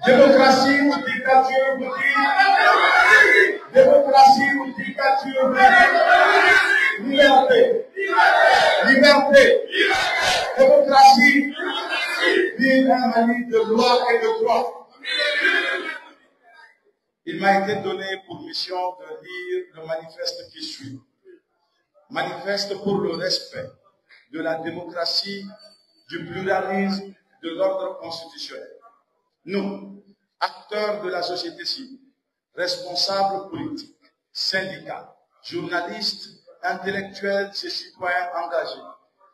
Démocratie ou dictature, vous dites. Démocratie ou dictature, vous dites. Liberté. Liberté. Démocratie. Vive un Mali de loi et de droit. Il m'a été donné pour mission de lire le manifeste qui suit. Manifeste pour le respect de la démocratie, du pluralisme, de l'ordre constitutionnel. Nous, acteurs de la société civile, responsables politiques, syndicats, journalistes, intellectuels et citoyens engagés,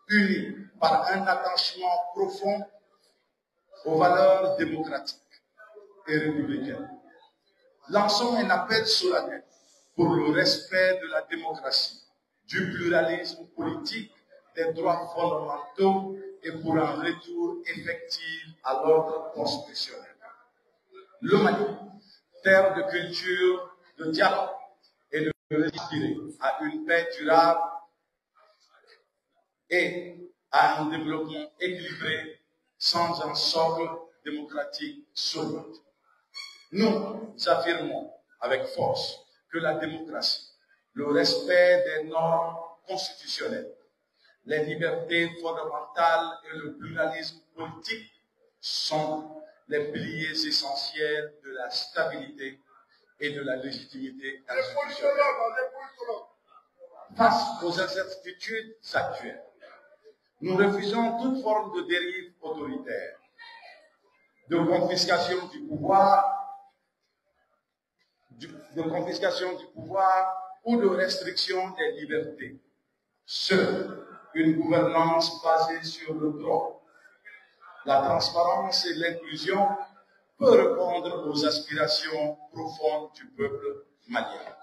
unis par un attachement profond aux valeurs démocratiques et républicaines. Lançons un appel solennel pour le respect de la démocratie, du pluralisme politique, des droits fondamentaux et pour un retour effectif à l'ordre constitutionnel. Le Mali, terre de culture, de dialogue et de respirer à une paix durable et à un développement équilibré sans un socle démocratique solide. Nous affirmons avec force que la démocratie, le respect des normes constitutionnelles, les libertés fondamentales et le pluralisme politique sont les piliers essentiels de la stabilité et de la légitimité institutionnelle. Face aux incertitudes actuelles, nous refusons toute forme de dérive autoritaire, de confiscation du pouvoir, ou de restriction des libertés. Seule une gouvernance basée sur le droit, la transparence et l'inclusion peut répondre aux aspirations profondes du peuple malien.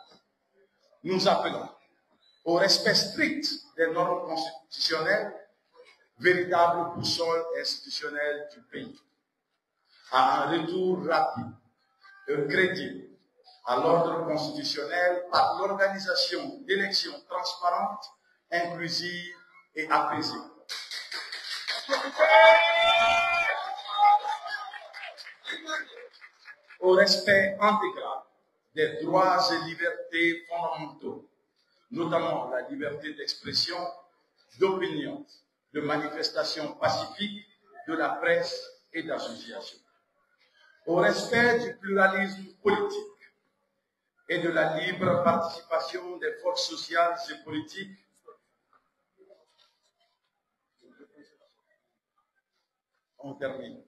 Nous appelons au respect strict des normes constitutionnelles, véritable boussole institutionnelle du pays, à un retour rapide et crédible à l'ordre constitutionnel par l'organisation d'élections transparentes, inclusives et apaisées. Au respect intégral des droits et libertés fondamentaux, notamment la liberté d'expression, d'opinion, de manifestation pacifique, de la presse et d'association. Au respect du pluralisme politique et de la libre participation des forces sociales et politiques, on termine.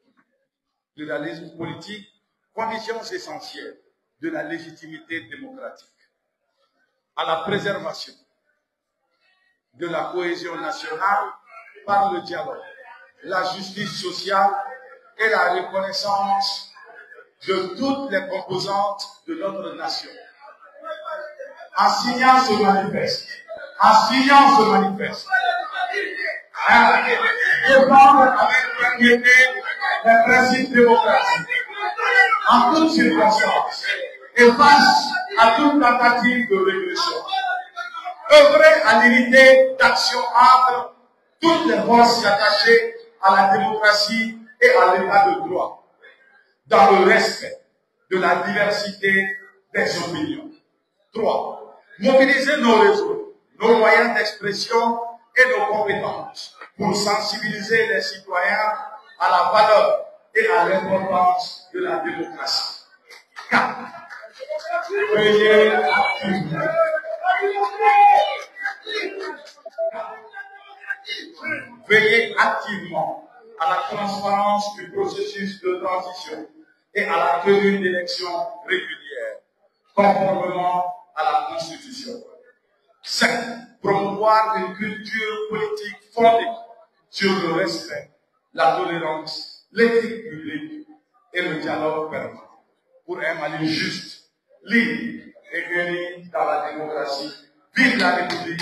Pluralisme politique, conditions essentielles de la légitimité démocratique, à la préservation de la cohésion nationale par le dialogue, la justice sociale et la reconnaissance de toutes les composantes de notre nation. En signant ce manifeste, défendre avec dignité les principes démocratiques, en toutes circonstances, et face à toute tentative de régression. Œuvrer à l'unité d'action entre toutes les forces attachées à la démocratie et à l'état de droit, dans le respect de la diversité des opinions. 3. Mobiliser nos réseaux, nos moyens d'expression et nos compétences pour sensibiliser les citoyens à la valeur et à l'importance de la démocratie. 4. Veiller activement à la transparence du processus de transition et à la tenue d'élections régulières, conformément à la Constitution. 5. Promouvoir une culture politique fondée sur le respect, la tolérance, l'éthique publique et le dialogue permanent pour un Mali juste, libre et uni dans la démocratie. Vive la République!